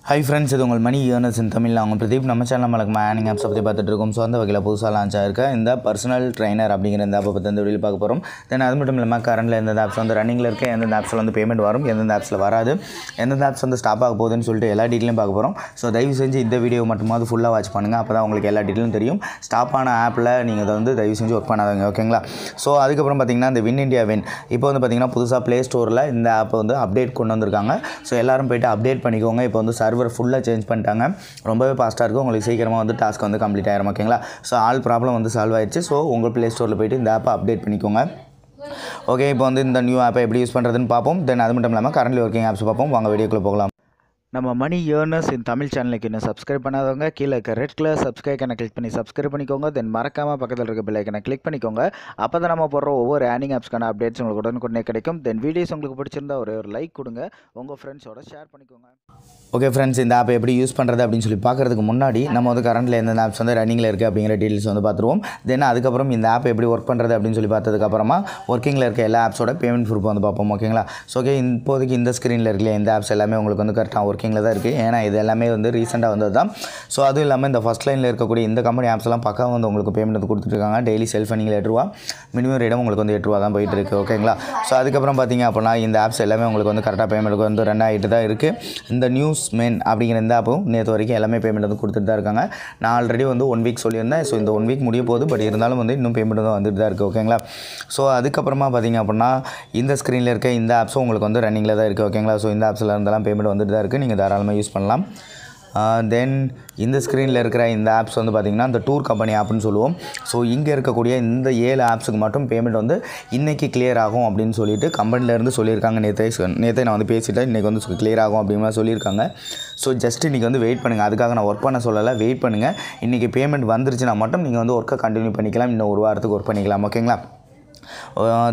Hi friends, இது உங்கள் மணி earners இன் தமிழ். அவங்க பிரதீப். நம்ம சேனல் மலக்கு ஏர்னிங் ஆப்ஸ் பற்றி பார்த்துட்டு இருக்கோம். ஸோ அந்த வகையில் புதுசாக லான்ச் ஆயிருக்க இந்த பர்சனல் ட்ரைனர் அப்படிங்கிற இந்த ஆப்பை பற்றி இந்த வீடியோ பார்க்க போகிறோம். தென் அது மட்டும் இல்லாமல் கரண்டில் எந்தெந்த ஆப்ஸ் வந்து ரன்னிங்கில் இருக்க, எந்தெந்த ஆப்ஸில் வந்து பேமெண்ட் வரும், எந்தெந்த ஆப்ஸில் வராது, எந்தெந்த ஆப்ஸ் வந்து ஸ்டாப் ஆக போகுதுன்னு சொல்லிட்டு எல்லா டீட்டெயிலும் பார்க்க போகிறோம். ஸோ தயவு செஞ்சு இந்த வீடியோ மட்டுமாவது ஃபுல்லாக வாட்ச் பண்ணுங்கள். அப்போ தான் உங்களுக்கு எல்லா டீட்டெயிலும் தெரியும். ஸ்டாப் ஆன ஆப்பில் நீங்கள் அதை வந்து தயவு செஞ்சு ஒர்க் பண்ணாதீங்க, ஓகேங்களா? ஸோ அதுக்கப்புறம் பார்த்தீங்கன்னா இந்த வின் இண்டியா வின் இப்போ வந்து பார்த்தீங்கன்னா புதுசாக ப்ளே ஸ்டோரில் இந்த ஆப்பை வந்து அப்டேட் கொண்டு வந்திருக்காங்க. ஸோ எல்லோரும் போய்ட்டு அப்டேட் பண்ணிக்கோங்க. இப்போ வந்து சர்வர் ஃபுல்லாக சேஞ்ச் பண்ணிட்டாங்க. ரொம்பவே ஃபாஸ்ட்டாக இருக்கும். உங்களுக்கு சீக்கிரமாக வந்து டாஸ்க் வந்து கம்ப்ளீட் ஆயிரும், ஓகேங்களா? ஸோ ஆல் ப்ராப்ளம் வந்து சால்வ் ஆயிடுச்சு. ஸோ உங்கள் ப்ளே ஸ்டோரில் போய்ட்டு இந்த ஆப்பை அப்டேட் பண்ணிக்கோங்க. ஓகே, இப்போ வந்து இந்த நியூ ஆப்பை எப்படி யூஸ் பண்ணுறதுன்னு பார்ப்போம். தென் அது மட்டும் இல்லாமல் கரண்ட்லி ஒர்க்கிங் ஆப்ஸ் பார்ப்போம். வாங்க வீடியோக்குள்ளே போகலாம். நம்ம மணி ஏர்னர்ஸ் இன் தமிழ் சேனலுக்கு இன்னும் சப்ஸ்கிரைப் பண்ணாதவங்க கீழே இருக்க ரெட் கலர் சப்ஸ்கிரைப் ஐக்கனை கிளிக் பண்ணி சப்ஸ்கிரைப் பண்ணிக்கோங்க. தென் மறக்காமல் பக்கத்தில் இருக்க பெல் ஐக்கனை கிளிக் பண்ணிக்கோங்க. அப்போ தான் நம்ம போடுற ஒவ்வொரு ஏர்னிங் ஆப்ஸ்க்கான அப்டேட்ஸ் உங்களுக்கு உடனுக்குடனே கிடைக்கும். தென் வீடியோஸ் உங்களுக்கு பிடிச்சிருந்தா ஒரு லைக் கொடுங்க, உங்கள் ஃப்ரெண்ட்ஸோட ஷேர் பண்ணிக்கோங்க. ஓகே ஃப்ரெண்ட்ஸ், இந்த ஆப்பை எப்படி யூஸ் பண்ணுறது அப்படின்னு சொல்லி பார்க்குறதுக்கு முன்னாடி நம்ம வந்து கரண்டில் எந்தெந்த ஆப்ஸ் வந்து ரன்னிங்கில் இருக்குது அப்படிங்கிற டீட்டெயில்ஸ் வந்து பார்த்துருவோம். தென் அதுக்கப்புறம் இந்த ஆப் எப்படி ஒர்க் பண்ணுறது அப்படின்னு சொல்லி பார்த்ததுக்கப்புறமா ஒர்க்கிங்கில் இருக்க எல்லா ஆப்ஸோட பேமெண்ட் ப்ரூஃப் வந்து பார்ப்போம், ஓகேங்களா? ஸோ ஓகே, இப்போதைக்கு இந்த ஸ்க்ரீனில் இருக்கல இந்த ஆப்ஸ் எல்லாமே உங்களுக்கு வந்து கரெக்டாக ஒர்க்கிங்கில் தான் இருக்குது. ஏன்னா இது எல்லாமே வந்து ரீசெண்டாக வந்தது தான். ஸோ அதுவும் இல்லாமல் இந்த ஃபஸ்ட் லைனில் இருக்கக்கூடிய இந்த கம்பெனி ஆப்ஸ்லாம் பக்கம் வந்து உங்களுக்கு பேமெண்ட் வந்து கொடுத்துருக்காங்க. டெய்லி செல்ஃப் நீங்கள் 8 ரூபா, மினிமம் ரேட்டும் உங்களுக்கு வந்து 8 ரூபா தான் போயிட்டு இருக்குது, ஓகேங்களா? ஸோ அதுக்கப்புறம் பார்த்தீங்க அப்படின்னா இந்த ஆப்ஸ் எல்லாமே உங்களுக்கு வந்து கரெக்டாக பேமெண்ட்டுக்கு வந்து ரன் ஆகிட்டு தான் இருக்குது. இந்த நியூஸ் மென் அப்படிங்கிற இந்த ஆப்பும் நேற்று வரைக்கும் எல்லாமே பேமெண்ட் வந்து கொடுத்துட்டு தான் இருக்காங்க. நான் ஆல்ரெடி வந்து 1 வீக் சொல்லியிருந்தேன். ஸோ இந்த 1 வீக் முடிய போகுது. பட் இருந்தாலும் வந்து இன்னும் பேமெண்ட் தான் வந்துட்டு தான் இருக்குது, ஓகேங்களா? ஸோ அதுக்கப்புறமா பார்த்தீங்க அப்படின்னா இந்த ஸ்க்ரீனில் இருக்க இந்த ஆப்ஸும் உங்களுக்கு வந்து ரன்னிங்கில் தான் இருக்குது, ஓகேங்களா? ஸோ இந்த ஆப்ஸில் இருந்தெல்லாம் பேமெண்ட் வந்துட்டு தான் இருக்குது. நீங்கள் தாராளமாக யூஸ் பண்ணலாம். தென் இந்த ஸ்க்ரீனில் இருக்கிற இந்த ஆப்ஸ் வந்து பார்த்திங்கன்னா இந்த டூர் கம்பெனி ஆப்னு சொல்லுவோம். ஸோ இங்கே இருக்கக்கூடிய இந்த 7 ஆப்ஸுக்கு மட்டும் பேமெண்ட் வந்து இன்றைக்கி கிளியர் ஆகும் அப்படின்னு சொல்லிட்டு கம்பெனிலேருந்து சொல்லியிருக்காங்க. நேற்றே நான் வந்து பேசிட்டேன். இன்றைக்கி வந்து கிளியர் ஆகும் அப்படின்னு சொல்லியிருக்காங்க. ஸோ ஜஸ்ட் இன்றைக்கி வந்து வெயிட் பண்ணுங்கள். அதுக்காக நான் ஒர்க் பண்ண சொல்லலை, வெயிட் பண்ணுங்கள். இன்றைக்கி பேமெண்ட் வந்துருச்சுன்னா மட்டும் நீங்கள் வந்து ஒர்க்கை கண்டினியூ பண்ணிக்கலாம். இன்னும் ஒரு வாரத்துக்கு ஒர்க் பண்ணிக்கலாம், ஓகேங்களா?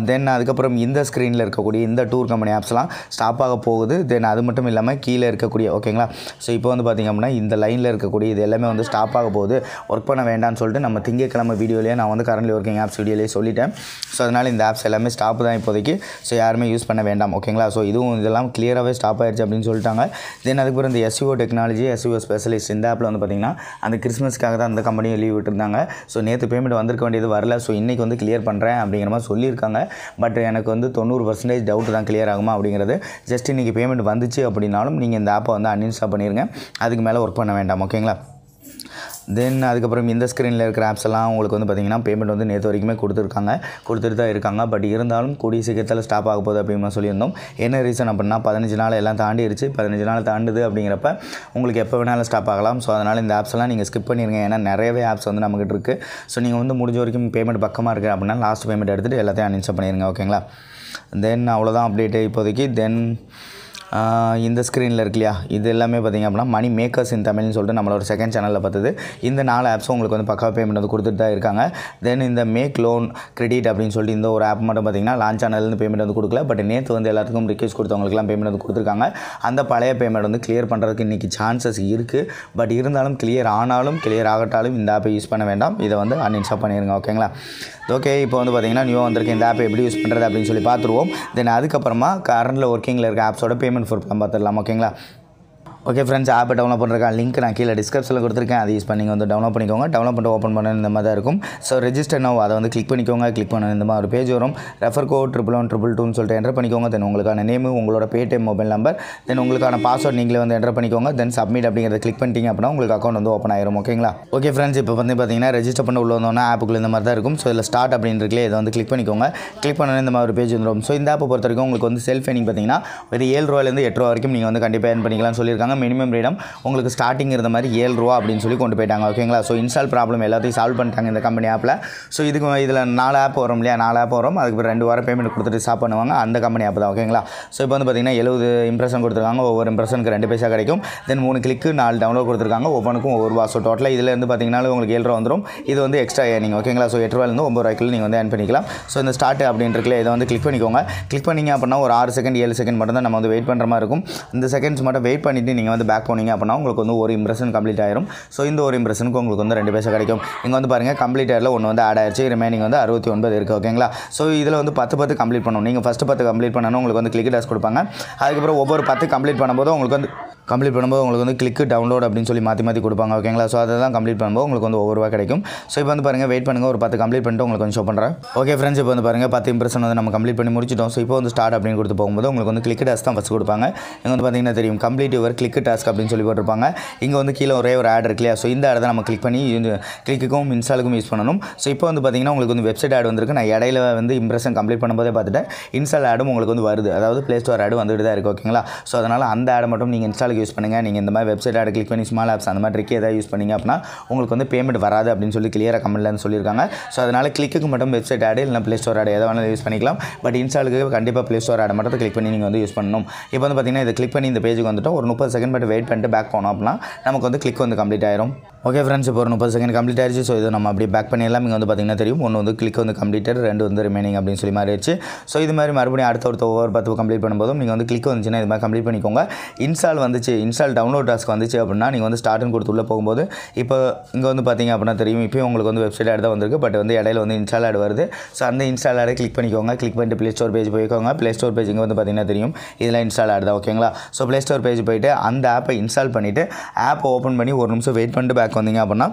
தென் அதுக்கப்புறம் இந்த ஸ்க்ரீனில் இருக்கக்கூடிய இந்த டூர் கம்பெனி ஆப்ஸ்லாம் ஸ்டாப் ஆக போகுது. தென் அது மட்டும் இல்லாமல் கீழே இருக்கக்கூடிய, ஓகேங்களா? ஸோ இப்போ வந்து பார்த்திங்க அப்படின்னா இந்த லைனில் இருக்கக்கூடிய இது எல்லாமே வந்து ஸ்டாப் ஆக போகுது, ஒர்க் பண்ண வேண்டாம்னு சொல்லிட்டு நம்ம திங்கக்கிழமை வீடியோலேயே நான் வந்து கரண்ட்லி ஒர்க்கிங் ஆப்ஸ் வீடியோலேயே சொல்லிட்டேன். ஸோ அதனால் இந்த ஆப்ஸ் எல்லாமே ஸ்டாப் தான் இப்போதைக்கு. ஸோ யாருமே யூஸ் பண்ண வேண்டாம், ஓகேங்களா? ஸோ இதுவும் இதெல்லாம் கிளியராகவே ஸ்டாப் ஆயிடுச்சு அப்படின்னு சொல்லிட்டாங்க. தென் அதுக்கப்புறம் இந்த SEO டெக்னாலஜி, SEO ஸ்பெஷலிஸ்ட் இந்த ஆப்பில் வந்து பார்த்திங்கன்னா அந்த கிறிஸ்மஸ்க்காக தான் அந்த கம்பெனியை லீவ் விட்டுருந்தாங்க. ஸோ நேற்று பேமெண்ட் வந்திருக்க வேண்டியது வரல. ஸோ இன்றைக்கி வந்து கிளியர் பண்ணுறேன் அப்படிங்கிற மாதிரி சொல்லியிருக்காங்க. பட் எனக்கு வந்து 90% டவுட் தான் கிளியர் ஆகுமா அப்படிங்கிறது. ஜஸ்ட் இன்றைக்கி பேமெண்ட் வந்துச்சு அப்படின்னாலும் நீங்கள் இந்த ஆப்பை வந்து அன்இன்ஸ்டால் பண்ணிடுங்க. அதுக்கு மேலே ஒர்க் பண்ண வேண்டாம், ஓகேங்களா? தென் அதுக்கப்புறம் இந்த ஸ்க்ரீனில் இருக்கிற ஆப்ஸ் எல்லாம் உங்களுக்கு வந்து பார்த்திங்கன்னா பேமெண்ட் வந்து நேற்று வரைக்குமே கொடுத்துட்டு தான் இருக்காங்க. பட் இருந்தாலும் கூடிய சீக்கிரத்தில் ஸ்டாப் ஆக போகுது அப்படின்னு சொல்லியிருந்தோம். என்ன ரீசன் அப்படின்னா 15 நாள் எல்லாம் தாண்டிடுச்சு. 15 நாள் தாண்டுது அப்படிங்கிறப்ப உங்களுக்கு எப்போ வேணாலும் ஸ்டாப் ஆகலாம். ஸோ அதனால் இந்த ஆப்ஸ் எல்லாம் நீங்கள் ஸ்கிப் பண்ணிடுங்க. ஏன்னா நிறையவே ஆப்ஸ் வந்து நம்மகிட்ட இருக்குது. ஸோ நீங்கள் வந்து முடிஞ்ச வரைக்கும் பேமெண்ட் பக்கமாக இருக்குது அப்படின்னா லாஸ்ட் பேமெண்ட் எடுத்துகிட்டு எல்லாத்தையும் அன்இன்ஸ்டால் பண்ணிடுங்க, ஓகேங்களா? தென் அவ்வளோதான் அப்டேட்டு இப்போதைக்கு. தென் இந்த ஸ்க்ரீனில் இருக்கு இல்லையா, இது எல்லாமே பார்த்திங்க அப்படின்னா மணி மேக்கர்ஸ் இன் தமிழ்னு சொல்லிட்டு நம்மளோட செகண்ட் சேனலில் பார்த்தது. இந்த 4 ஆப்ஸும் உங்களுக்கு வந்து பக்கா பேமெண்ட் வந்து கொடுத்துட்டு தான் இருக்காங்க. தென் இந்த மேக் லோன் கிரெடிட் அப்படின்னு சொல்லிட்டு இந்த ஒரு ஆப் மட்டும் பார்த்திங்கன்னா லான்ச் சேனல்லேருந்து பேமெண்ட் வந்து கொடுக்கல. பட் நேற்று வந்து எல்லாத்துக்கும் ரிக்வெஸ்ட் கொடுத்தவங்களுக்குலாம் பேமெண்ட் வந்து கொடுத்துருக்காங்க. அந்த பழைய பேமெண்ட் வந்து கிளியர் பண்ணுறதுக்கு இன்றைக்கி சான்சஸ் இருக்குது. பட் இருந்தாலும் கிளியர் ஆனாலும் கிளியர் ஆகட்டாலும் இந்த ஆப்பை யூஸ் பண்ண வேண்டாம். இதை வந்து அன்இன்ஸ்டால் பண்ணிடுங்க, ஓகேங்களா? ஓகே, இப்போ வந்து பார்த்திங்கன்னா நியூ வந்திருக்கு இந்த ஆப்பை எப்படி யூஸ் பண்ணுறது அப்படின்னு சொல்லி பார்த்துருவோம். தென் அதுக்கப்புறமா கரண்டில் ஒர்க்கிங்கில் இருக்க ஆப்ஸோட பேமெண்ட் ப்ரூஃப் பார்த்துடலாம், ஓகேங்களா? ஓகே ஃப்ரெண்ட்ஸ், ஆப்பை டவுன்லோட் பண்ணுறதுக்கான லிங்க் நான் கீழே டிஸ்கிரிப்ஷனில் கொடுத்துருக்கேன். அதை யூஸ் பண்ணி வந்து டவுன்லோட் பண்ணிக்கோங்க. டவுன்லோட் பண்ணிட்டு ஓப்பன் பண்ண இந்த மாதிரி தான் இருக்கும். ஸோ ரெஜிஸ்டர் நவ் அதை வந்து கிளிக் பண்ணிக்கோங்க. கிளிக் பண்ண இந்த மாதிரி ஒரு பேஜ் வரும். ரெஃபர் கோட் 111122 சொல்லிட்டு என்டர் பண்ணிக்கோங்க. தென் உங்களுக்கான நேமு, உங்களோட பேடிஎம் மொபைல் நம்பர், தென் உங்களுக்கான பாஸ்வேர்ட் நீங்களே வந்து என்டர் பண்ணிக்கோங்க. தென் சப்மிட் அப்படிங்கிறத கிளிக் பண்ணிட்டீங்க அப்படின்னா உங்களுக்கு அக்கௌண்ட் வந்து ஓப்பன் ஆயிரும், ஓகேங்களா? ஓகே ஃப்ரெண்ட்ஸ், இப்போ வந்து பார்த்தீங்கன்னா ரெஜிஸ்டர் பண்ண உள்ள வந்தோன்னா ஆப்புக்குள்ள இந்த மாதிரி தான் இருக்கும். ஸோ இதில் ஸ்டார்ட் அப்படின்னு இருக்கலே இதை வந்து கிளிக் பண்ணிக்கோங்க. கிளிக் பண்ண இந்த மாதிரி ஒரு பேஜ் வந்துடும். ஸோ இந்த ஆப்பை பொறுத்த வரைக்கும் உங்களுக்கு வந்து செல்ஃப் ஏர்னிங் பார்த்தீங்கன்னா ஒரு 7 ரூபாயிலேருந்து 8 ரூபா வரைக்கும் நீங்கள் வந்து கண்டிப்பாக ஏர்ன் பண்ணிக்கலாம்னு சொல்லியிருக்காங்க. மினிமம் ரேடம் உங்களுக்கு ஸ்டார்டிங் இருந்த மாதிரி 7 ரூபா அப்படின்னு சொல்லி கொண்டு போயிட்டாங்க, ஓகேங்களா? ஸோ இன்ஸ்டால் ப்ராப்ளம் எல்லாத்தையும் சால்வ் பண்ணிட்டாங்க இந்த கம்பெனி ஆப்பில். ஸோ இதில் 4 ஆப் வரும் இல்லையா, 4 ஆப் வரும். அதுக்கு 2 வாரம் பேமெண்ட் கொடுத்துட்டு ஸ்டாப் பண்ணுவாங்க. அந்த கம்பெனி ஆப் தான், ஓகேங்களா? ஸோ இப்போ வந்து பார்த்திங்கன்னா 70 இம்ப்ரெஷன் கொடுத்துருக்காங்க. ஒவ்வொரு இம்ப்ரெஷனுக்கு 2 பைசா கிடைக்கும். தென் 3 கிளிக்கு 4 டவுன்லோட் கொடுத்துருக்காங்க. ஒவ்வொன்றுக்கும் 1 ரூபா. ஸோ டோட்டலாக இதில் இருந்து பார்த்திங்கன்னா உங்களுக்கு 7 ரூபா வந்துடும். இது வந்து எக்ஸ்ட்ரா ஏர்னிங், ஓகேங்களா? ஸோ 8 ரூபாயிலேருந்து 9 ரூபாய்க்குள்ள நீங்கள் வந்து ஏர்ன் பண்ணிக்கலாம். ஸோ இந்த ஸ்டார்ட் அப்படின்னு இருக்கல இதை வந்து கிளிக் பண்ணிக்கோங்க. கிளிக் பண்ணிங்க அப்படின்னா ஒரு 6 செகண்ட் 7 செகண்ட் மட்டும் தான் நம்ம வந்து வெயிட் பண்ணுற மாதிரி இருக்கும். இந்த செகண்ட்ஸ் மட்டும் வெயிட் பண்ணிவிட்டு நீங்கள் வந்து பேக் போனீங்க அப்படின்னா உங்களுக்கு வந்து ஒரு இம்ப்ரெஷன் கம்ப்ளீட் ஆயிரும். ஸோ இந்த ஒரு இம்ப்ரெஷனுக்கு உங்களுக்கு வந்து 2 பைசா கிடைக்கும். இங்கே வந்து பாருங்கள் கம்ப்ளீட் ஆயிரில் ஒன்று வந்து ஆட் ஆயிடுச்சு. ரிமைனிங் வந்து 69 இருக்குது, ஓகேங்களா? ஸோ இதில் வந்து 10 கம்ப்ளீட் பண்ணணும். நீங்கள் ஃபஸ்ட்டு 10 கம்ப்ளீட் பண்ணணும். உங்களுக்கு வந்து கிளிக் டாஸ்க் கொடுப்பாங்க. அதுக்கப்புறம் ஒவ்வொரு 10 கம்ப்ளீட் பண்ணும்போது உங்களுக்கு வந்து கம்ப்ளீட் பண்ணும்போது உங்களுக்கு வந்து கிளிக் டவுன்லோட் அப்படின்னு சொல்லி மாற்றி கொடுப்பாங்க ஓகேங்களா. ஸோ அதை தான் கம்ப்ளீட் பண்ணும்போது உங்களுக்கு வந்து ₹1 கிடைக்கும். ஸோ இப்போ வந்து பாருங்கள் வெயிட் பண்ணுங்கள், ஒரு 10 கம்ப்ளீட் பண்ணிட்டு உங்களுக்கு கொஞ்சம் ஷோ பண்ணுறேன். ஓகே ஃப்ரெண்ட்ஸ், இப்போ வந்து பாருங்கள் 10 இம்ப்ரெஷன் வந்து நம்ம கம்ப்ளீட் பண்ணி முடிச்சிட்டோம். ஸோ இப்போ வந்து ஸ்டார்ட் அப்படின்னு கொடுத்து போகும்போது உங்களுக்கு வந்து கிளிக் டாஸ்க் தான் ஃபஸ்ட் கொடுப்பாங்க. இங்கே வந்து பார்த்தீங்கன்னா தெரியும் கம்ப்ளீட் யுவர் கிளிக் டாஸ்க் அப்படின்னு சொல்லி போட்டிருப்பாங்க. இங்கே வந்து கீழே ஒரே ஒரு ஆட் இருக்கு இல்லையா. ஸோ இந்த ஆட் தான் நம்ம கிளிக் பண்ணி கிளிக்குக்கும் இன்ஸ்டாலுக்கும் யூஸ் பண்ணணும். ஸோ இப்போ வந்து பார்த்தீங்கன்னா உங்களுக்கு வந்து வெப்சைட் ஆட் வந்திருக்கு. நான் இடையில வந்து இம்ப்ரெஷன் கம்ப்ளீட் பண்ணும்போதே பார்த்துட்டேன் இன்ஸ்டால் ஆடும் உங்களுக்கு வந்து வருது, அதாவது ப்ளே ஸ்டோர் ஆடு வந்துட்டு தான் இருக்குது ஓகேங்களா. ஸோ அதனால் அந்த ஆடை மட்டும் நீங்கள் இன்ஸ்டாலுக்கு யூஸ் பண்ணுங்கள். நீங்கள் இந்த மாதிரி வெப்சைட் ஆட் கிளிக் பண்ணி ஸ்மால் ஆப்ஸ் அந்த மாதிரி ட்ரிக் ஏதாவது யூஸ் பண்ணிங்க அப்படின்னா உங்களுக்கு வந்து பேமெண்ட் வராது அப்படின்னு சொல்லி கிளியராக கமெண்ட்லேருந்து சொல்லியிருக்காங்க. ஸோ அதனால் கிளிக்கு மட்டும் வெப்சைட் ஆடு இல்லை ப்ளே ஸ்டோர் ஆடு எதை வேணாலும் யூஸ் பண்ணிக்கலாம். பட் இன்ஸ்டாலுக்கு கண்டிப்பாக ப்ளே ஸ்டோர் ஆடை மட்டும் கிளிக் பண்ணி நீங்கள் வந்து யூஸ் பண்ணணும். இப்போ வந்து பார்த்தீங்கன்னா இதை கிளிக் பண்ணி இந்த பேஜுக்கு வந்துட்டு ஒரு 30 செகண்ட் மட்டும் வெயிட் பண்ணிட்டு பேக் போனோம் அப்படின்னா நமக்கு வந்து கிளிக் வந்து கம்ப்ளீட் ஆயிரும். ஓகே ஃப்ரெண்ட்ஸ், இப்போ ஒரு 30 செகண்ட் கம்ப்ளீட் ஆயிடுச்சு. ஸோ இது நம்ம அப்படியே பேக் பண்ணிடலாம். இங்கே வந்து பார்த்தீங்கன்னா தெரியும் ஒன்று வந்து கிளிக் வந்து கம்ப்ளீட்டட், 2 வந்து ரிமைனிங் அப்படின்னு சொல்லி மாறிடுச்சு. ஸோ இது மாதிரி மறுபடியும் அடுத்த ஒவ்வொரு 10 கம்ப்ளீட் பண்ணும்போதும் நீங்கள் வந்து கிளிக் வந்துச்சுன்னா இது மாதிரி கம்ப்ளீட் பண்ணிக்கோங்க. இன்ஸ்டால் வந்துச்சு, இன்ஸ்டால் டவுன்லோட் டாஸ்க் வந்துச்சு அப்படின்னா நீங்கள் வந்து ஸ்டார்ட்னு கொடுத்து உள்ளே போகும்போது இப்போ இங்கே வந்து பார்த்தீங்க அப்படின்னா தெரியும் இப்போ உங்களுக்கு வந்து வெப்சைட் ஆட் தான் வந்திருக்கு. பட் வந்து இடையில வந்து இன்ஸ்டால் ஆட் வருது. ஸோ அந்த இன்ஸ்டால் ஆடை கிளிக் பண்ணிக்கோங்க. கிளிக் பண்ணிட்டு ப்ளே ஸ்டோர் பேஜ் போய்க்கோங்க. ப்ளே ஸ்டோர் பேஜ் இங்கே வந்து பார்த்தீங்கன்னா தெரியும் இதில் இன்ஸ்டால் ஆட் தான் ஓகேங்களா. ஸோ ப்ளே ஸ்டோர் பேஜ் போய்ட்டு அந்த ஆப்பை இன்ஸ்டால் பண்ணிவிட்டு ஆப்பை ஓப்பன் பண்ணி ஒரு நிமிஷம் வெயிட் பண்ணிட்டு பேக் வந்தீங்க அப்படின்னா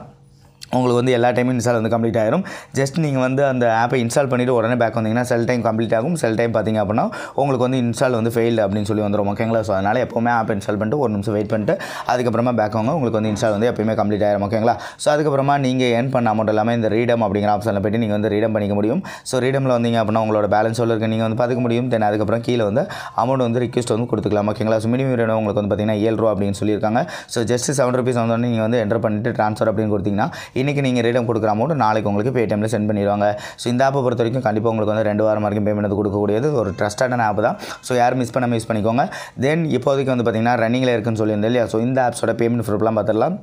உங்களுக்கு வந்து எல்லா டைமும் இன்ஸ்டால் வந்து கம்ப்ளீட் ஆயிரும். ஜஸ்ட் நீங்கள் வந்து அந்த ஆப்பை இன்ஸ்டால் பண்ணிவிட்டு உடனே பேக் வந்தீங்கன்னா செல் டைம் கம்ப்ளீட் ஆகும். செல் டைம் பார்த்தீங்க அப்படின்னா உங்களுக்கு வந்து இன்ஸ்டால் வந்து ஃபெயில்டு அப்படின்னு சொல்லி வந்துடும் ஓகேங்களா. ஸோ அதனால் எப்போவுமே ஆப் இன்ஸ்டால் பண்ணிட்டு ஒரு நிமிஷம் வெயிட் பண்ணிட்டு அதுக்கப்புறமா பேக் வாங்க, உங்களுக்கு வந்து இன்ஸ்டால் வந்து எப்போயுமே கம்ப்ளீட் ஆயிரும் ஓகேங்களா. ஸோ அதுக்கப்புறமா நீங்கள் ஏர்ன் பண்ண அமௌண்ட் எல்லாமே இந்த ரீடம் அப்படிங்கிற ஆப்ஷனில் போய்ட்டு நீங்கள் வந்து ரீடம் பண்ணிக்க முடியும். ஸோ ரீடமில் வந்தீங்க அப்படின்னா உங்களோட பேலன்ஸ் எவ்வளோ இருக்குது நீங்கள் வந்து பார்த்துக்க முடியும். தென் அதுக்கப்புறம் கீழே வந்து அமௌண்ட் வந்து ரிக்வெஸ்ட் வந்து கொடுத்துக்கலாம் ஓகேங்களா. ஸோ மினிமம் ரீடம் உங்களுக்கு வந்து பார்த்தீங்கன்னா ₹7 அப்படின்னு சொல்லியிருக்காங்க. ஸோ ஜஸ்ட் ₹7 வந்தோடனே நீங்கள் வந்து என்டர் பண்ணிட்டு ட்ரான்ஸ்ஃபர் அப்படின்னு கொடுத்தீங்கன்னா இன்றைக்கி நீங்கள் ரீடம் கொடுக்குற அமௌண்ட் நாளைக்கு உங்களுக்கு பேடிஎம்ல சென்ட் பண்ணிடுவாங்க. ஸோ இந்த ஆப்பை பொறுத்த வரைக்கும் கண்டிப்பாக உங்களுக்கு வந்து 2 வாரம் வரைக்கும் பேமெண்ட் வந்து கொடுக்கக்கூடியது ஒரு ட்ரஸ்டான ஆப் தான். ஸோ யாரும் மிஸ் பண்ணாமல் யூஸ் பண்ணிக்கோங்க. தென் இப்போதைக்கு வந்து பார்த்தீங்கன்னா ரன்னிங்கில் இருக்குன்னு சொல்லியிருந்தேன் இல்லையா. ஸோ இந்த ஆப்ஸோட பேமெண்ட் ப்ரூஃப்லாம் பார்த்துடலாம்.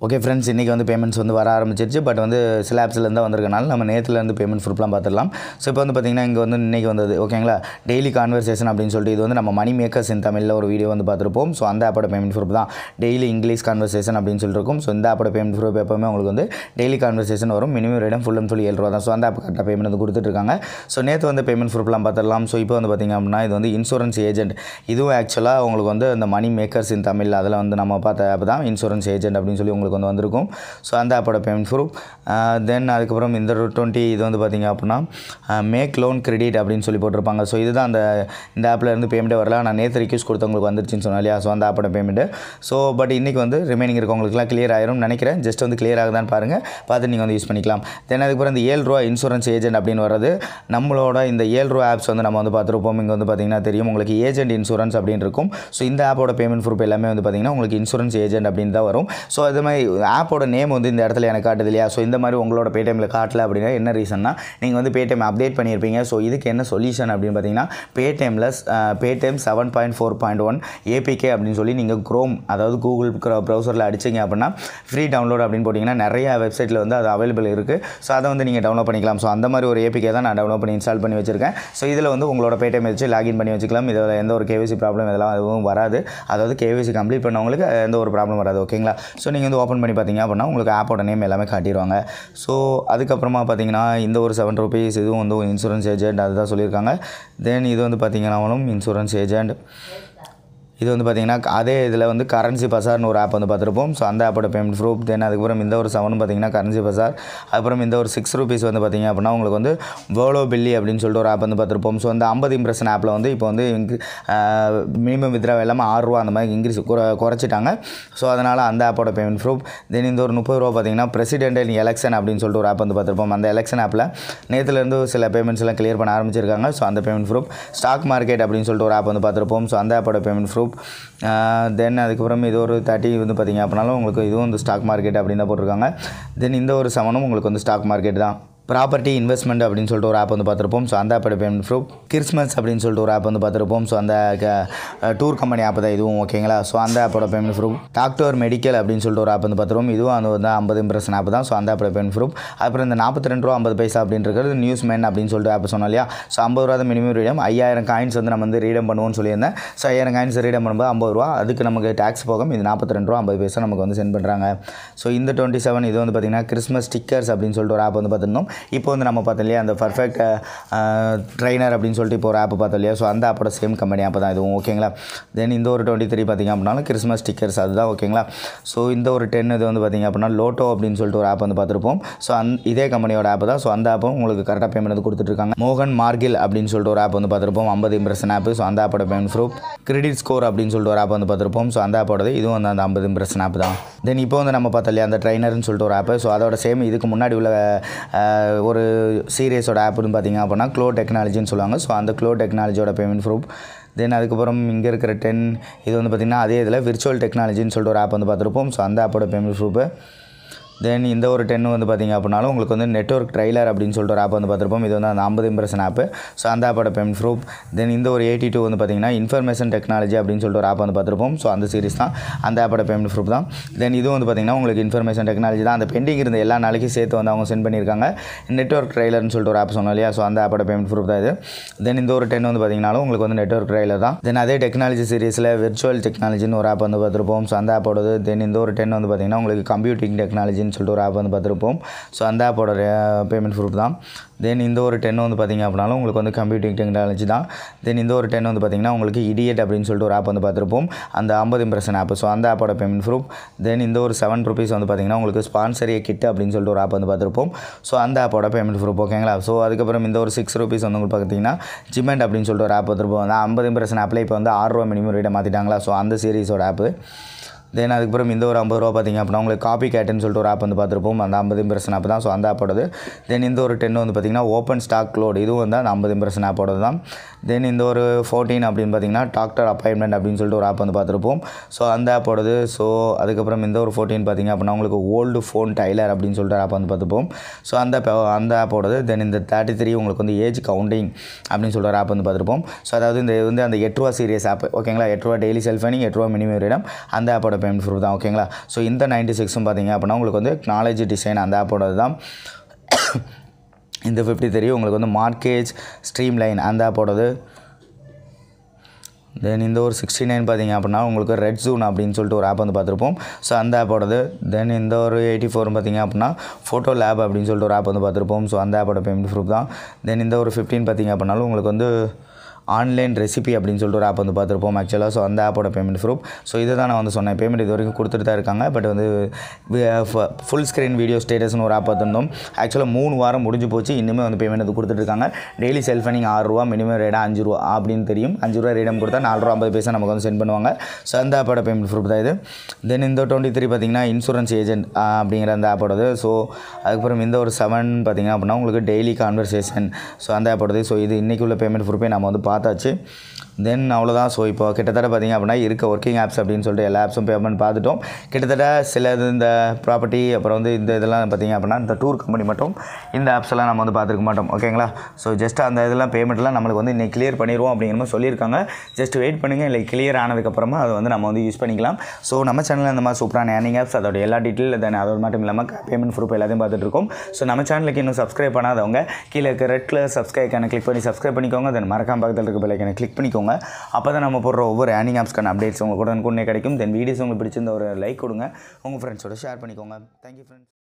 ஓகே ஃப்ரெண்ட்ஸ், இன்றைக்கி வந்து பேமெண்ட்ஸ் வந்து வர ஆரம்பிச்சிருச்சு. பட் வந்து சில ஆப்ஸ்லேருந்து வந்திருக்கனால நம்ம நேற்றுலேருந்து பேமெண்ட் ப்ரூஃப்லாம் பார்த்துடலாம். ஸோ இப்போ வந்து பார்த்திங்கன்னா இங்கே வந்து இன்றைக்கி வந்தது ஓகேங்களா. டெய்லி கான்வர்சேஷன் அப்படின்னு சொல்லிட்டு இது வந்து நம்ம மணி மேக்கர்ஸ் இன் தமிழில் ஒரு வீடியோ வந்து பார்த்துருப்போம். ஸோ அந்த ஆப்போட பேமெண்ட் ப்ரூஃப் தான் டெய்லி இங்கிலீஷ் கான்வர்சேஷன் அப்படின்னு சொல்லியிருக்கும். ஸோ இந்த ஆப்போட பேமெண்ட் ப்ரூஃப் எப்போவுமே உங்களுக்கு வந்து டெய்லி கான்வர்சேஷன் வரும். மினிமம் ரேடம் ஃபுல்லும் சொல்லி ₹7 தான். ஸோ அந்த ஆப் கரெக்டாக பேமெண்ட் வந்து கொடுத்துட்ருக்காங்க. ஸோ நேற்று வந்து பேமெண்ட் ப்ரூஃப்லாம் பார்த்துடலாம். ஸோ இப்போ வந்து பார்த்திங்க அப்படின்னா இது வந்து இன்சூரன்ஸ் ஏஜென்ட். இதுவும் ஆக்சுவலாக உங்களுக்கு வந்து அந்த மணி மேக்கர்ஸ் இன் தமிழ் அதில் வந்து நம்ம பார்த்த ஆப் தான் இன்சூரன்ஸ் ஏஜென்ட் அப்படின்னு சொல்லி உங்களுக்கு வந்து வந்திருக்கும். ஸோ அந்த ஆப்போட பேமெண்ட் ப்ரூஃப். தென் அதுக்கப்புறம் இந்த 20 இது வந்து பார்த்திங்க அப்படின்னா மேக் லோன் கிரெடிட் அப்படின்னு சொல்லி போட்டிருப்பாங்க. ஸோ இதுதான் இந்த ஆப்பில் இருந்து பேமெண்ட்டே வரல. நான் நேற்று ரிக்வெஸ்ட் கொடுத்தவங்களுக்கு வந்துருச்சுன்னு சொன்னேன் இல்லையா. ஸோ அந்த ஆப்போட பேமெண்ட்டு. ஸோ பட் இன்றைக்கி வந்து ரிமைனிங் இருக்கவங்களுக்குலாம் கிளியர் ஆயிரும் நினைக்கிறேன். ஜஸ்ட் வந்து கிளியர் ஆகுதான்னு பாருங்கள், பார்த்து நீங்கள் வந்து யூஸ் பண்ணிக்கலாம். தென் அதுக்கப்புறம் இந்த ₹7 இன்சூரன்ஸ் ஏஜென்ட் அப்படின்னு வர்றது நம்மளோட இந்த ₹7 ஆப்ஸ் வந்து நம்ம வந்து பார்த்துருப்போம். இங்கே வந்து பார்த்திங்கன்னா தெரியும் உங்களுக்கு ஏஜென்ட் இன்சூரன்ஸ் அப்படின்னு இருக்கும். ஸோ இந்த ஆப்போட பேமெண்ட் ப்ரூஃப் எல்லாமே வந்து பார்த்திங்கன்னா உங்களுக்கு இன்சூரன்ஸ் ஏஜென்ட் அப்படின்னு தான் வரும். ஸோ அது மாதிரி ஆப்போட நேம் வந்து இந்த இடத்துல எனக்கு காட்டுது இல்லையா. ஸோ இந்த மாதிரி உங்களோட பேடிஎம்மில் காட்டல அப்படின்னா என்ன ரீசன்னா நீங்கள் வந்து பேடிஎம் அப்டேட் பண்ணியிருப்பீங்க. ஸோ இதுக்கு என்ன சொல்யூஷன் அப்படின்னு பார்த்தீங்கன்னா பேடிஎம் 7.4.1 ஏபிகே அப்படின்னு சொல்லி நீங்கள் குரோம் அதாவது கூகுள் ப்ரௌசரில் அடிச்சிங்க அப்படின்னா ஃப்ரீ டவுன்லோட் அப்படின்னு போட்டிங்கன்னா நிறைய வெப்சைட்டில் வந்து அது அவைலபிள் இருக்குது. ஸோ அதை வந்து நீங்கள் டவுன்லோட் பண்ணிக்கலாம். ஸோ அந்த மாதிரி ஒரு ஏபிகே தான் நான் டவுன்லோட் பண்ணி இன்ஸ்டால் பண்ணி வச்சிருக்கேன். ஸோ இதில் வந்து உங்களோட பேடிஎம் வச்சு லாகின் பண்ணி வச்சுக்கலாம். இதில் எந்த ஒரு கேவிசி ப்ராப்ளம் இதெல்லாம் எதுவும் வராது. அதாவது கேவிசி கம்ப்ளீட் பண்ணவங்களுக்கு எந்த ஒரு ப்ராப்ளம் வராது ஓகேங்களா. ஸோ நீங்கள் வந்து ஓப்பன் பண்ணி பார்த்தீங்க அப்படின்னா உங்களுக்கு ஆப்போட நேம் எல்லாமே காட்டிடுவாங்க. ஸோ அதுக்கப்புறமா பார்த்தீங்கன்னா இந்த ஒரு ₹7 இதுவும் வந்து இன்சூரன்ஸ் ஏஜென்ட் அதுதான் சொல்லியிருக்காங்க. தென் இது வந்து பார்த்தீங்கன்னாலும் இன்சூரன்ஸ் ஏஜென்ட். இது வந்து பார்த்திங்கன்னா அதே இதில் வந்து கரன்சி பசார்னு ஒரு ஆப் வந்து பார்த்துருப்போம். ஸோ அந்த ஆப்போட பேமெண்ட் ப்ரூஃப். தென் அதுக்கப்புறம் இந்த ஒரு 7 பார்த்திங்கன்னா கரன்சி பசார். அதுக்கப்புறம் இந்த ஒரு ₹6 வந்து பார்த்திங்க அப்படின்னா உங்களுக்கு வந்து வேலோ பில்லி அப்படின்னு சொல்லிட்டு ஒரு ஆப் வந்து பார்த்துருப்போம். ஸோ அந்த 50 இம்ப்ரெஷன் ஆப்பில் வந்து இப்போ வந்து மினிமம் வித்ரா எல்லாமே ₹6 அந்த மாதிரி இன்க்ரீஸ் குறைச்சிட்டாங்க. ஸோ அதனால் அந்த ஆப்போட பேமெண்ட் ப்ரூஃப். தென் இந்த ஒரு ₹30 பார்த்திங்கன்னா பிரசிடென்ட் இன் எலெக்ஷன் அப்படின்னு சொல்லிட்டு ஒரு ஆப் வந்து பார்த்துருப்போம். அந்த எலெக்ஷன் ஆப்பில் நேற்றுலேருந்து சில பேமெண்ட்ஸ் எல்லாம் கிளியர் பண்ண ஆரம்பிச்சிருக்காங்க. ஸோ அந்த பேமெண்ட் ப்ரூஃப். ஸ்டாக் மார்க்கெட் அப்படின்னு சொல்லிட்டு ஒரு ஆப் வந்து பார்த்துருப்போம். ஸோ அந்த ஆப்போட பேமெண்ட் ப்ரூஃப். தென் அதுக்கப்புறம் இது ஒரு 30 வந்து பார்த்திங்க அப்படின்னாலும் உங்களுக்கு இதுவும் வந்து ஸ்டாக் மார்க்கெட் அப்படின்னு தான் போட்டிருக்காங்க. தென் இந்த ஒரு 7 உங்களுக்கு வந்து ஸ்டாக் மார்க்கெட் தான். ப்ராப்பர்ட்டி இன்வெஸ்ட்மெண்ட் அப்படின்னு சொல்லிட்டு ஒரு ஆப் வந்து பார்த்துருப்போம். ஸோ அந்த ஆப்போட பேமெண்ட் ப்ரூஃப். கிறிஸ்மஸ் அப்படின்னு சொல்லிட்டு ஒரு ஆப் வந்து பார்த்துருப்போம். ஸோ அந்த டூர் கம்பெனி ஆப் தான் இதுவும் ஓகேங்களா. ஸோ அந்த ஆப்போட பேமெண்ட் ப்ரூஃப். டாக்டர் மெடிக்கல் அப்படின்னு சொல்லிட்டு ஒரு ஆப் வந்து பார்த்துருப்போம். இதுவும் அது வந்து 50 இம்ப்ரெஷன் ஆப் தான். ஸோ அந்த ஆப்போட பேமெண்ட் ப்ரூஃப். அப்புறம் இந்த ₹42.50 அப்படின்னு இருக்கிறது நியூஸ் மேன் அப்படின்னு சொல்லிட்டு ஆப் சொன்னோம் இல்லையா. So ₹50 minimum redeem. 5000 காயின்ஸ் வந்து நம்ம வந்து ரீடம் பண்ணுவோம்னு சொல்லியிருந்தேன். ஸோ 5000 காயின்ஸ் ரீடம் பண்ணும்போது ₹50. அதுக்கு நமக்கு டேக்ஸ் போகும் இது ₹42.50 நமக்கு வந்து சென்ட் பண்ணுறாங்க. ஸோ இந்த 27 இது வந்து பார்த்திங்கன்னா கிறிஸ்மஸ் ஸ்டிக்கர்ஸ் அப்படின்னு சொல்லிட்டு ஒரு ஆப் வந்து பார்த்துருந்தோம். இப்போ வந்து நம்ம பார்த்தோம் இல்லையா அந்த பர்ஃபெக்ட் ட்ரைனர் அப்படின்னு சொல்லிட்டு இப்போ ஒரு ஆப் பார்த்தோம் இல்லையா ஸோ அந்த ஆப்போட சேம் கம்பெனி ஆப் தான் இதுவும் ஓகேங்களா. தென் இந்த ஒரு 23 பார்த்திங்க அப்படின்னாலும் கிறிஸ்மஸ் ஸ்டிக்கர்ஸ் அதுதான் ஓகேங்களா. ஸோ இந்த ஒரு 10 இது வந்து பார்த்திங்க அப்படின்னா லோட்டோ அப்படின்னு சொல்லிட்டு ஒரு ஆப் வந்து பார்த்துருப்போம். ஸோ இதே கம்பெனியோட ஆப் தான். ஸோ அந்த ஆப்பும் உங்களுக்கு கரெக்டாக பேமெண்ட் வந்து கொடுத்துட்ருக்காங்க. மோகன் மார்கில் அப்படின்னு சொல்லிட்டு ஒரு ஆப் வந்து பார்த்துருப்போம் 50 இம்ப்ரெஷன் ஆப். ஸோ அந்த ஆப்போட பேமெண்ட் ப்ரூஃப். கிரெடிட் ஸ்கோர் அப்படின்னு சொல்லிட்டு ஒரு ஆப் வந்து பார்த்துருப்போம். ஸோ அந்த ஆப்போடது இதுவும் வந்து அந்த 50 இம்ப்ரெஷன் ஆப் தான். தென் இப்போ வந்து நம்ம பார்த்தோம் இல்லையா அந்த ட்ரைனர்னு சொல்லிட்டு ஒரு ஆப். ஸோ அதோட சேம் இதுக்கு முன்னாடி உள்ள ஒரு சீரியஸோட ஆப்னு பார்த்திங்க அப்படின்னா க்ளோ டெக்னாலஜின்னு சொல்லுவாங்க. ஸோ அந்த க்ளோ டெக்னாலஜியோட பேமெண்ட் ப்ரூஃப். தென் அதுக்கப்புறம் இங்கே இருக்கிற 10 இது வந்து பார்த்திங்கன்னா அதே இதில் விர்ச்சுவல் டெக்னாலஜின்னு சொல்லிட்டு ஒரு ஆப் வந்து பார்த்துருப்போம். ஸோ அந்த ஆப்போட பேமெண்ட் ப்ரூஃப். தென் இந்த ஒரு 10 வந்து பார்த்திங்க அப்படின்னாலும் உங்களுக்கு வந்து நெட்வொர்க் ட்ரைலர் அப்படின்னு சொல்லிட்டு ஒரு ஆப் வந்து பார்த்துருப்போம். இது வந்து அந்த 50 இம்ப்ரெஷன் ஆப். ஸோ அந்த ஆப்போட பேமெண்ட் ப்ரூஃப். தென் இந்த ஒரு 82 வந்து பார்த்திங்கன்னா இன்ஃபர்மேஷன் டெக்னாலஜி அப்படின்னு சொல்லிட்டு ஒரு ஆப் வந்து பார்த்துருப்போம். ஸோ அந்த சீரிஸ் தான் அந்த ஆப்போட பேமெண்ட் ப்ரூஃப் தான். தென் இது வந்து பார்த்திங்கன்னா உங்களுக்கு இன்ஃபர்மேஷன் டெக்னாலஜி தான். அந்த பெண்டிங் இருந்த எல்லா நாளைக்கும் சேர்த்து வந்து அவங்க சென்ட் பண்ணியிருக்காங்க. நெட்வொர்க் ட்ரைலர்னு சொல்லிட்டு ஒரு ஆப் சொன்னோம் இல்லையா ஸோ அந்த ஆப்போட பேமெண்ட் ப்ரூஃப் தான் இது. தென் இந்த ஒரு 10 வந்து பார்த்திங்கனாலும் உங்களுக்கு வந்து நெட்வொர்க் ட்ரைலர் தான். தென் அதே டெக்னாலஜி சீரிஸில் விர்ச்சுவல் டெக்னாலஜின்னு ஒரு ஆப் வந்து பார்த்துருப்போம். ஸோ அந்த ஆப்போடது. தென் இந்த ஒரு 10 வந்து பார்த்திங்கன்னா உங்களுக்கு கம்ப்யூட்டிங் டெக்னாலஜின்னு சொல்லிட்டு ஒரு ஆப் வந்து பார்த்துருப்போம். ஸோ அந்த ஆப்போட பேமெண்ட் ப்ரூஃப் தான். தென் இந்த ஒரு 10 வந்து பார்த்திங்க அப்படின்னாலும் உங்களுக்கு வந்து கம்ப்யூட்டிங் டெக்னாலஜி தான். தென் இந்த ஒரு 10 வந்து பார்த்திங்கன்னா உங்களுக்கு இடியட் அப்படின்னு சொல்லிட்டு ஒரு ஆப் வந்து பார்த்துருப்போம். அந்த 50 இம்ப்ரெஷன் ஆப். ஸோ அந்த ஆப்போட பேமெண்ட் ப்ரூஃப். தென் இந்த ஒரு 7 ருபீஸ் வந்து பார்த்திங்கன்னா உங்களுக்கு ஸ்பான்சரிய கிட் அப்படின்னு சொல்லிட்டு ஒரு ஆப் வந்து பார்த்துருப்போம். ஸோ அந்த ஆப்போட பேமெண்ட் ப்ரூஃப் ஓகேங்களா. ஸோ அதுக்கப்புறம் இந்த ஒரு 6 ருபீஸ் வந்து உங்களுக்கு பார்த்திங்கன்னா ஜிமெண்ட் அப்படின்னு சொல்லிட்டு ஒரு ஆப் வந்துருப்போம். அந்த 50 இம்ப்ரெஷன் ஆப்பில் இப்போ வந்து 6 ரூபா மினிமம் ரேட்டை மாற்றிட்டாங்களா. ஸோ அந்த சீரிஸோட ஆப்பு. தென் அதுக்கப்புறம் இந்த ஒரு 50 ரூபா பார்த்திங்க அப்படின்னா உங்களுக்கு காப்பி கேட்டுன்னு சொல்லிட்டு ஒரு ஆப் வந்து பார்த்துருப்போம். அந்த 50 இம்ப்ரெஷன் ஆப் தான். ஸோ அந்த ஆப்போடது. தென் இந்த ஒரு 10 வந்து பார்த்திங்கன்னா ஓப்பன் ஸ்டாக் லோட் இதுவும் வந்து அந்த 50 இம்ப்ரெஷன் ஆப்போடது தான். தென் இந்த ஒரு 14 அப்படின்னு பார்த்திங்கன்னா டாக்டர் அப்பாயின்மெண்ட் அப்படின்னு சொல்லிட்டு ஒரு ஆப் வந்து பார்த்துருப்போம். ஸோ அந்த ஆப்போடது. ஸோ அதுக்கப்புறம் இந்த ஒரு 14 பார்த்திங்க அப்படின்னா உங்களுக்கு ஓல்டு ஃபோன் டைலர் அப்படின்னு சொல்லிட்டு ஆப் வந்து பார்த்துப்போம். ஸோ அந்த ஆப்போடது. தென் இந்த 33 உங்களுக்கு வந்து ஏஜ் கவுண்டிங் அப்படின்னு சொல்லிட்டு ஒரு ஆப் வந்து பார்த்துருப்போம். ஸோ அதாவது இந்த வந்து அந்த 8 ரூபா சீரியஸ் ஆப் ஓகேங்களா. 8 ரூபா டெய்லி செல்ஃப் ஏர்னிங் 8 ரூபா மினிமம் ரேடம் அந்த ஆப்போட பேமெண்ட் ப்ரூஃப் தான் ஓகேங்களா. ஸோ இந்த 96 பார்த்திங்க அப்படின்னா உங்களுக்கு வந்து நாலேஜ் டிசைன் அந்த ஆப்போடது தான். இந்த 53 உங்களுக்கு வந்து மார்க்கேஜ் ஸ்ட்ரீம் லைன் அந்த ஆப்போடது. தென் இந்த ஒரு 69 பார்த்திங்க அப்படின்னா உங்களுக்கு ரெட் ஜூன் அப்படின்னு சொல்லிட்டு ஒரு ஆப் வந்து பார்த்துருப்போம். ஸோ அந்த ஆப்போடது. தென் இந்த ஒரு 84 பார்த்திங்க அப்படின்னா ஃபோட்டோ லேப் அப்படின்னு சொல்லிட்டு ஒரு ஆப் வந்து பார்த்துருப்போம். ஸோ அந்த ஆப்போட பேமெண்ட் ப்ரூஃப் தான். தென் இந்த ஒரு 15 பார்த்திங்க அப்படின்னாலும் உங்களுக்கு வந்து ஆன்லைன் ரெசிபி அப்படின்னு சொல்லிட்டு ஒரு ஆப் வந்து பார்த்துருப்போம் ஆக்சுவலாக. ஸோ அந்த ஆப்போட பேமெண்ட் ப்ரூஃப். ஸோ இதை தான் நான் வந்து சொன்னேன். பேமெண்ட் இது வரைக்கும் கொடுத்துட்டு தான் இருக்காங்க. பட் வந்து ஃபுல் ஸ்க்ரீன் வீடியோ ஸ்டேட்டஸ்னு ஒரு ஆப் பார்த்துருந்தோம். ஆக்சுவலாக 3 வாரம் முடிஞ்சு போச்சு. இன்னுமே வந்து பேமெண்ட் வந்து கொடுத்துட்ருக்காங்க. டெய்லி செல்ஃப் ஏர்னிங் 6 ரூபா மினிமம் ரேடம் 5 ரூபா அப்படின்னு தெரியும். 5 ரூபா ரேடம் கொடுத்தா 4 ரூபா 50 பைசா நமக்கு வந்து சென்ட் பண்ணுவாங்க. ஸோ அந்த ஆப்போட பேமெண்ட் ப்ரூஃப் தான் இது. தென் இந்த 23 பார்த்திங்கன்னா இன்சூரன்ஸ் ஏஜென்ட் அப்படிங்கிற அந்த ஆப்போடது. ஸோ அதுக்கப்புறம் இந்த ஒரு 7 பார்த்திங்க அப்படின்னா உங்களுக்கு டெய்லி கான்வர்சேஷன். ஸோ அந்த ஆப்போடது. ஸோ இது இன்றைக்கி உள்ள பேமெண்ட் ப்ரூஃபே நம்ம வந்து பார்த்தாச்சு. தென் அவ்வளோதான். ஸோ இப்போ கிட்டத்தட்ட பார்த்திங்க அப்படின்னா இருக்க ஒர்க்கிங் ஆப்ஸ் அப்படின்னு சொல்லிட்டு எல்லா ஆப்ஸும் பேமெண்ட் பார்த்துட்டோம். கிட்டத்தட்ட சில இந்த ப்ராப்பர்ட்டி அப்புறம் வந்து இந்த இதெல்லாம் பார்த்திங்க அப்படின்னா இந்த டூர் கம்பெனி மட்டும் இந்த ஆப்ஸ் எல்லாம் நம்ம வந்து பார்த்துருக்க மாட்டோம் ஓகேங்களா. ஸோ ஜஸ்ட் அந்த இதெல்லாம் பேமெண்ட்லாம் நம்மளுக்கு வந்து இன்றைக்கி கிளியர் பண்ணிடுவோம் அப்படிங்கிற மாதிரி சொல்லியிருக்காங்க. ஜஸ்ட் வெயிட் பண்ணுங்கள். இல்லை கிளியர் ஆனதுக்கப்புறமா அதை வந்து நம்ம வந்து யூஸ் பண்ணிக்கலாம். ஸோ நம்ம சேனலில் இந்த மாதிரி சூப்பரான ஏர்னிங் ஆப்ஸ் அதோட எல்லா டீட்டெயில் தென் அதோட மட்டும் இல்லாமல் பேமெண்ட் ப்ரூஃப் எல்லாத்தையும் பார்த்துட்ருக்கோம். ஸோ நம்ம சேனலுக்கு இன்னும் சப்ஸ்கிரைப் பண்ணாதவங்க கீழே இருக்க ரெட் கலர் சப்ஸ்கிரைப் கிளிக் பண்ணி சப்ஸ்கிரைப் பண்ணிக்கோங்க. தென் மறக்காம பக்கத்தில் இருக்க பெல் ஐக்கானை கிளிக் பண்ணிக்கோங்க. அப்போ தான் நம்ம போடுற ஒவ்வொரு ஏர்னிங் ஆப்ஸ்க்கான அப்டேட்ஸ் உங்களுக்கு உடனே கிடைக்கும். தென் வீடியோஸ் உங்களுக்கு பிடிச்சிருந்த ஒரு லைக் கொடுங்க. உங்கள் ஃப்ரெண்ட்ஸோட ஷேர் பண்ணிக்கோங்க. Thank you friends.